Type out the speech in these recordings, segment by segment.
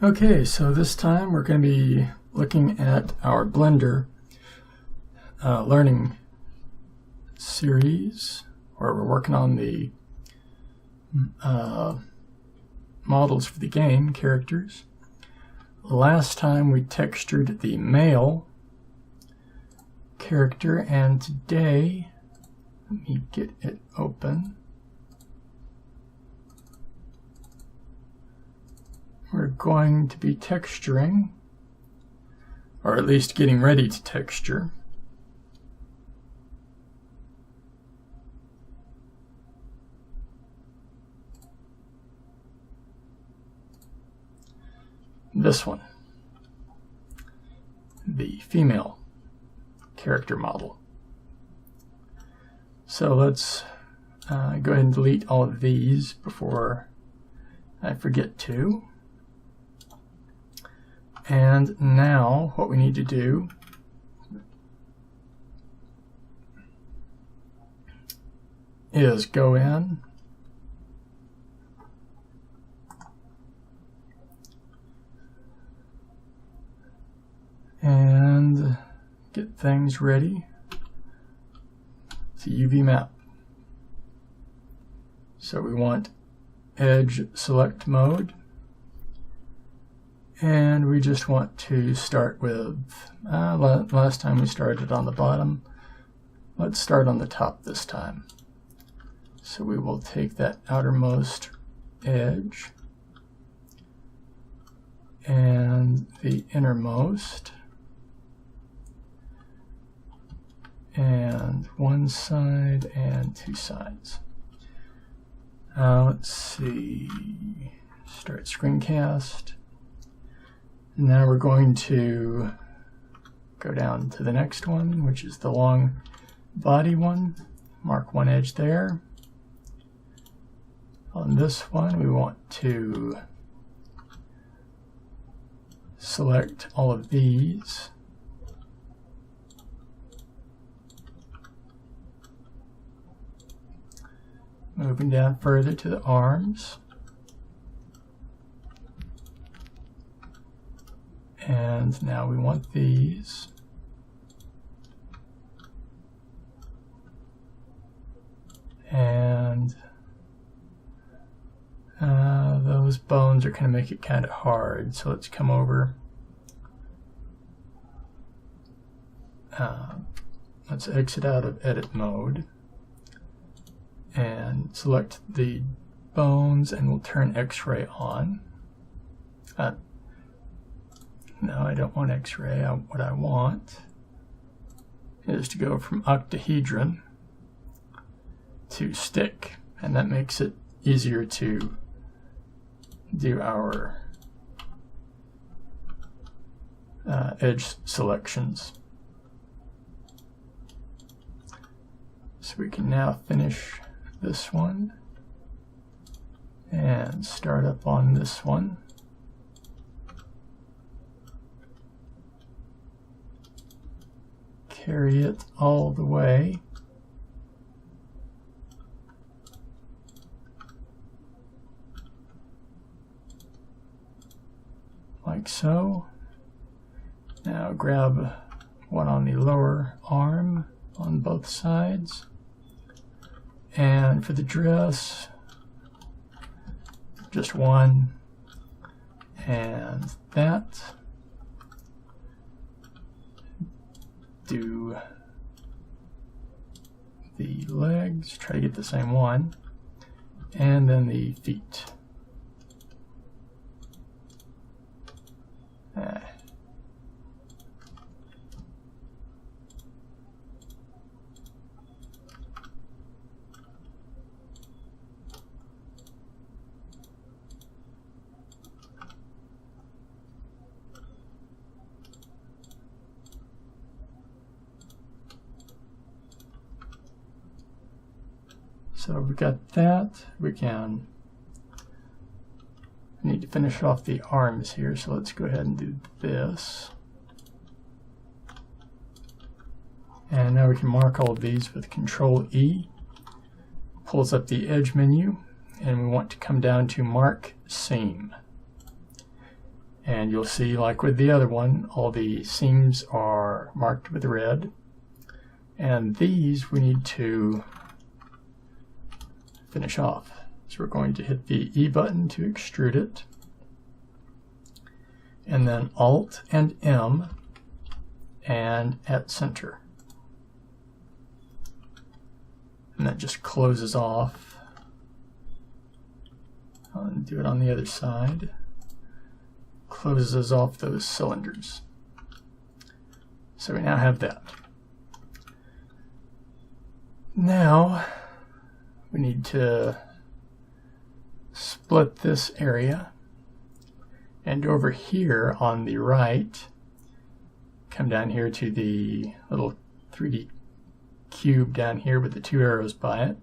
Okay, so this time we're going to be looking at our Blender learning series, where we're working on the models for the game, characters. Last time we textured the male character, and today, let me get it open. We're going to be texturing, or at least getting ready to texture, this one, the female character model. So let's go ahead and delete all of these before I forget to. And now what we need to do is go in and get things ready to UV map. So we want edge select mode. And we just want to start with, last time we started on the bottom. Let's start on the top this time. So we will take that outermost edge and the innermost, and one side and two sides. Let's see, start screencast. Now we're going to go down to the next one, which is the long body one. Mark one edge there. On this one, we want to select all of these. Moving down further to the arms. And now we want these. And those bones are going to make it kind of hard. So let's come over. Let's exit out of edit mode and select the bones, and we'll turn X-ray on. No, I don't want X-ray. What I want is to go from octahedron to stick, and that makes it easier to do our edge selections. So we can now finish this one and start up on this one. Carry it all the way. Like so. Now grab one on the lower arm on both sides. And for the dress, just one. And that. Do the legs, try to get the same one, and then the feet. So we've got that. We need to finish off the arms here, so let's go ahead and do this. And now we can mark all of these with Control E. Pulls up the edge menu, and we want to come down to Mark Seam. And you'll see, like with the other one, all the seams are marked with red. And these we need to finish off. So we're going to hit the E button to extrude it. And then Alt and M and at center. And that just closes off. I'll do it on the other side. Closes off those cylinders. So we now have that. Now we need to split this area, and over here on the right, come down here to the little 3D cube down here with the 2 arrows by it.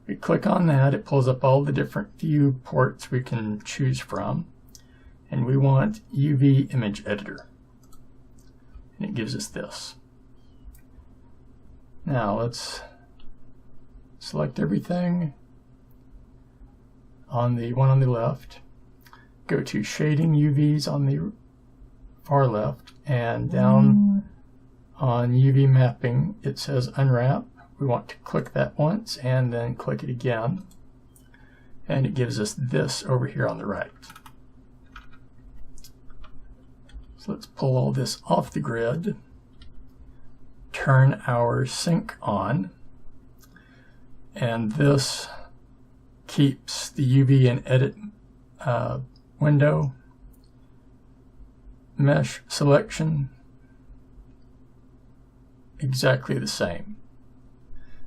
We click on that, it pulls up all the different view ports we can choose from, and we want UV Image Editor, and it gives us this. Now let's select everything on the one on the left, go to Shading UVs on the far left, and down on UV Mapping it says Unwrap. We want to click that once and then click it again, and it gives us this over here on the right. So let's pull all this off the grid, turn our sync on, and this keeps the UV and edit window mesh selection exactly the same.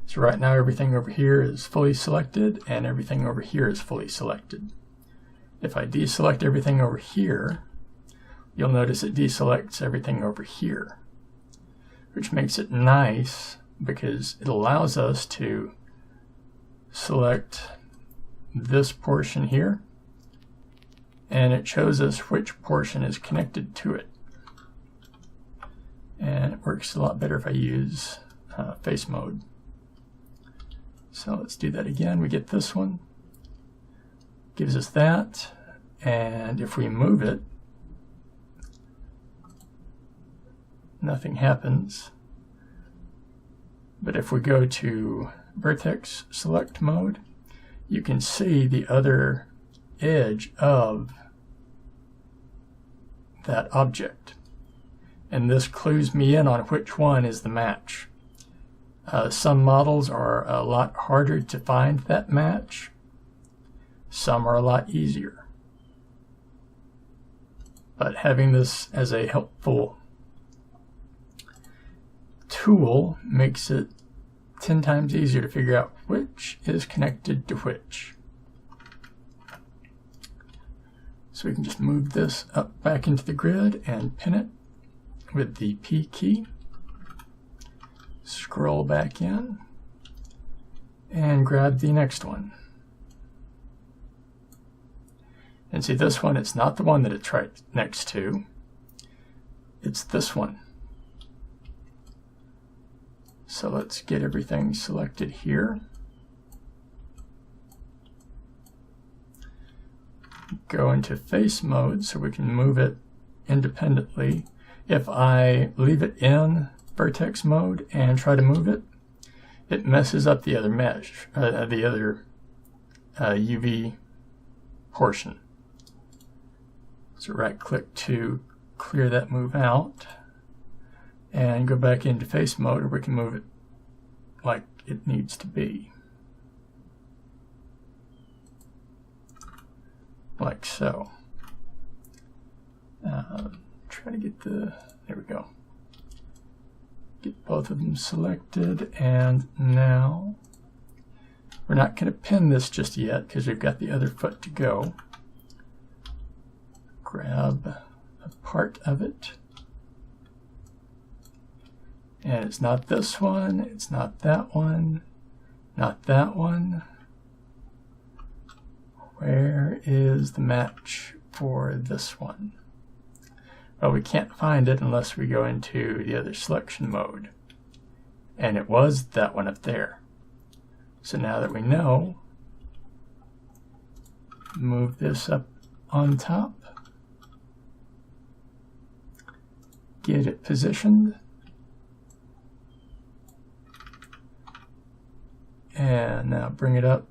So right now everything over here is fully selected and everything over here is fully selected. If I deselect everything over here, you'll notice it deselects everything over here, which makes it nice because it allows us to select this portion here, and it shows us which portion is connected to it. And it works a lot better if I use face mode. So let's do that again. We get this one, gives us that, and if we move it, nothing happens. But if we go to vertex select mode, you can see the other edge of that object, and this clues me in on which one is the match. Some models are a lot harder to find that match, some are a lot easier, but having this as a helpful tool makes it 10 times easier to figure out which is connected to which. So we can just move this up back into the grid and pin it with the P key. Scroll back in and grab the next one. And see, this one, it's not the one that it's right next to, it's this one. So let's get everything selected here. Go into face mode so we can move it independently. If I leave it in vertex mode and try to move it, it messes up the other mesh, the other UV portion. So right click to clear that move out and go back into face mode, or we can move it like it needs to be. Like so. Try to get the, there we go. Get both of them selected, and now we're not going to pin this just yet because we've got the other foot to go. Grab a part of it. And it's not this one, it's not that one, not that one. Where is the match for this one? Well, we can't find it unless we go into the other selection mode. And it was that one up there. So now that we know, move this up on top get it positioned. And now bring it up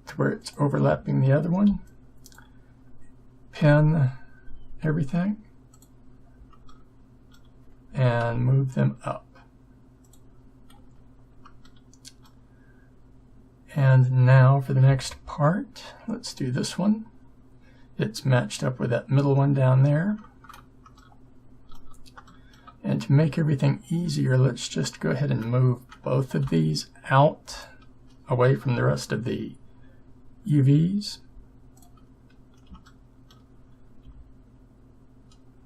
to where it's overlapping the other one. Pin everything and move them up. And now for the next part, let's do this one. It's matched up with that middle one down there. And to make everything easier, let's just go ahead and move both of these out away from the rest of the UVs.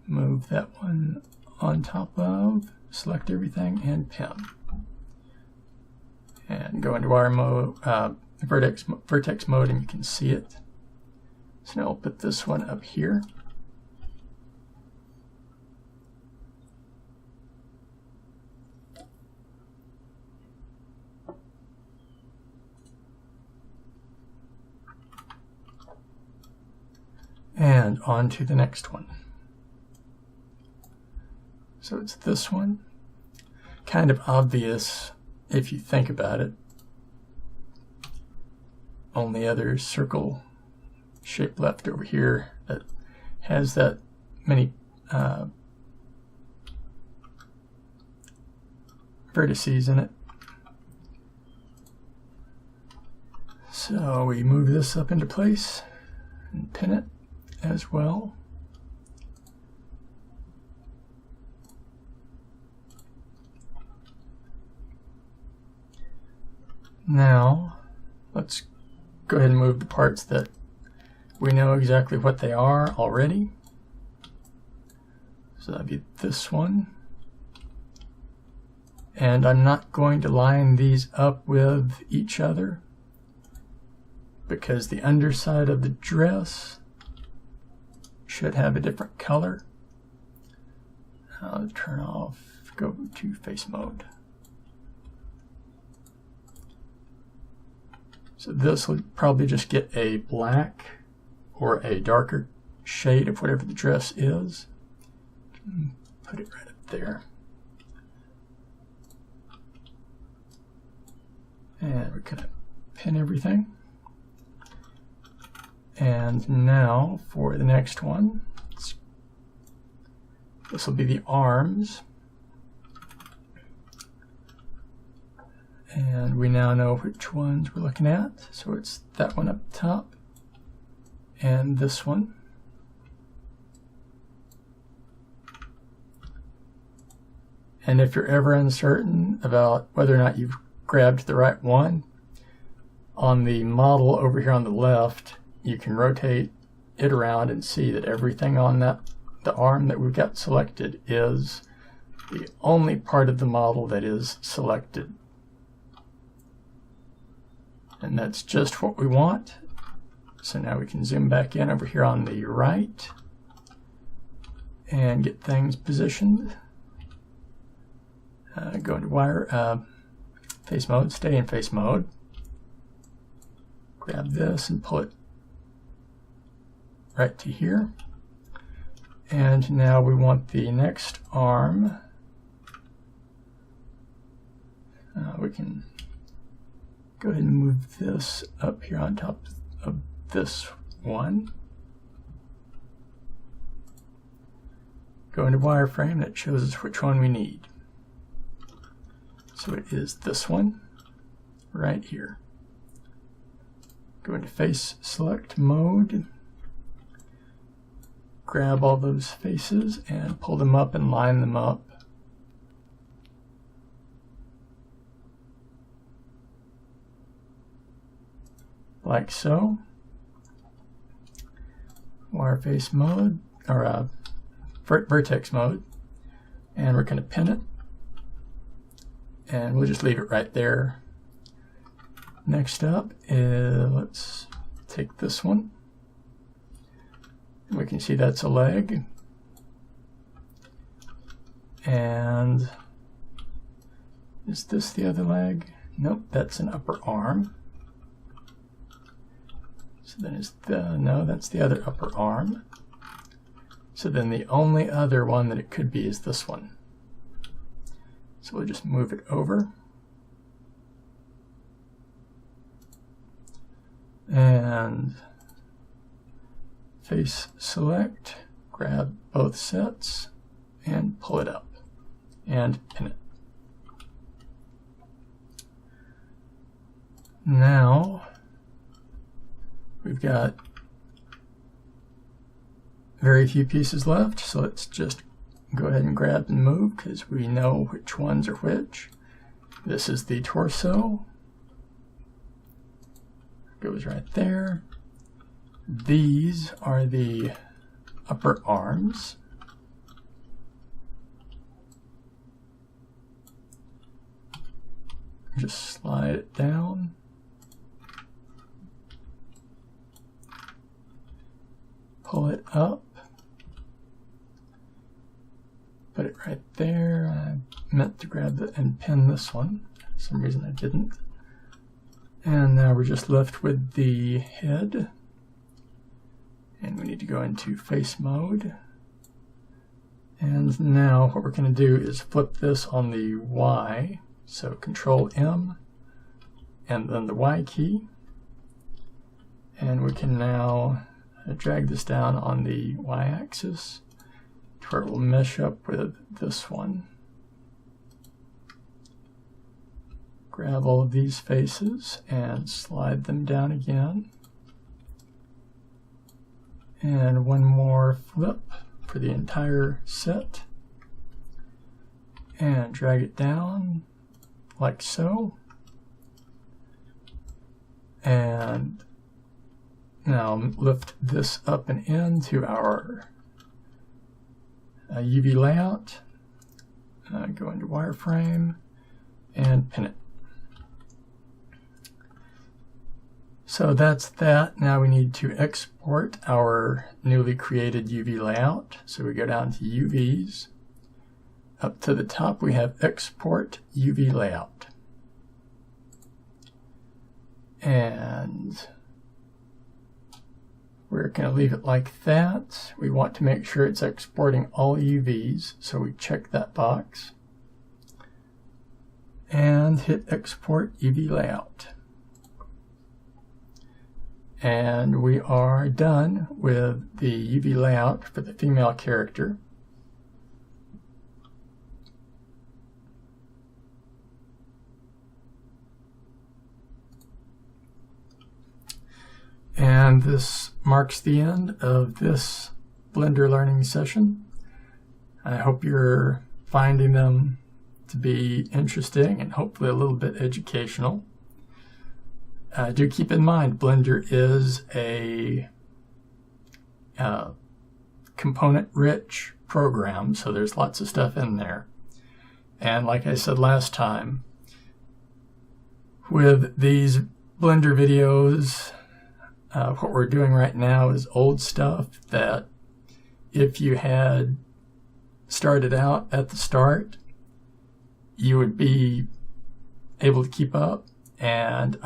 Move that one on top of, select everything, and pin. And go into wire mode, vertex mode, and you can see it. So now I'll put this one up here. And on to the next one. So it's this one. Kind of obvious if you think about it. Only other circle shape left over here that has that many vertices in it. So we move this up into place and pin it as well. Now, let's go ahead and move the parts that we know exactly what they are already. So that'd be this one. And I'm not going to line these up with each other because the underside of the dress should have a different color. I'll turn off, go to face mode. So this will probably just get a black or a darker shade of whatever the dress is. Put it right up there. And we're going to pin everything. And now for the next one, this will be the arms. And we now know which ones we're looking at. So it's that one up top and this one. And if you're ever uncertain about whether or not you've grabbed the right one, on the model over here on the left, you can rotate it around and see that everything on the arm that we've got selected is the only part of the model that is selected. And that's just what we want. So now we can zoom back in over here on the right and get things positioned. Go into face mode, stay in face mode. Grab this and pull it right to here. And now we want the next arm. We can go ahead and move this up here on top of this one. Go into wireframe, that shows us which one we need. So it is this one right here. Go into face select mode, grab all those faces and pull them up and line them up. Like so. Wire face mode, or vertex mode, and we're going to pin it, and we'll just leave it right there. Next up, let's take this one. We can see that's a leg, and is this the other leg? Nope, that's an upper arm. So then is no, that's the other upper arm. So then the only other one that it could be is this one. So we'll just move it over. And face select, grab both sets, and pull it up, and pin it. Now, we've got very few pieces left, so let's just go ahead and grab and move because we know which ones are which. This is the torso. Goes right there. These are the upper arms. Just slide it down. Pull it up. Put it right there. I meant to grab it and pin this one. For some reason I didn't. And now we're just left with the head. And we need to go into face mode. And now what we're going to do is flip this on the Y. So Control M and then the Y key. And we can now drag this down on the Y axis to where it will mesh up with this one. Grab all of these faces and slide them down again. And one more flip for the entire set. And drag it down like so. And now lift this up and into our UV layout. Go into wireframe and pin it. So that's that. Now we need to export our newly created UV layout. So we go down to UVs. Up to the top we have Export UV Layout. And we're going to leave it like that. We want to make sure it's exporting all UVs, so we check that box. And hit Export UV Layout. And we are done with the UV layout for the female character. And this marks the end of this Blender learning session. I hope you're finding them to be interesting and hopefully a little bit educational. Do keep in mind, Blender is a component-rich program, so there's lots of stuff in there. And like I said last time, with these Blender videos, what we're doing right now is old stuff that if you had started out at the start, you would be able to keep up. And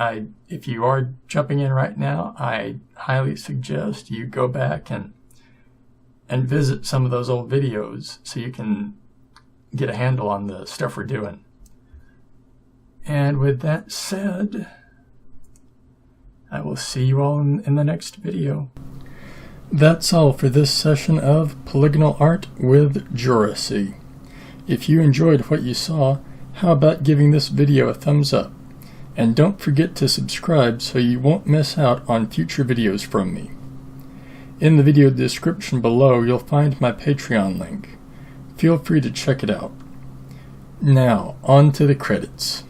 if you are jumping in right now, I highly suggest you go back and visit some of those old videos so you can get a handle on the stuff we're doing. And with that said, I will see you all in the next video. That's all for this session of Polygonal Art with JoRaSe. If you enjoyed what you saw, how about giving this video a thumbs up? And don't forget to subscribe so you won't miss out on future videos from me. In the video description below, you'll find my Patreon link. Feel free to check it out. Now, on to the credits.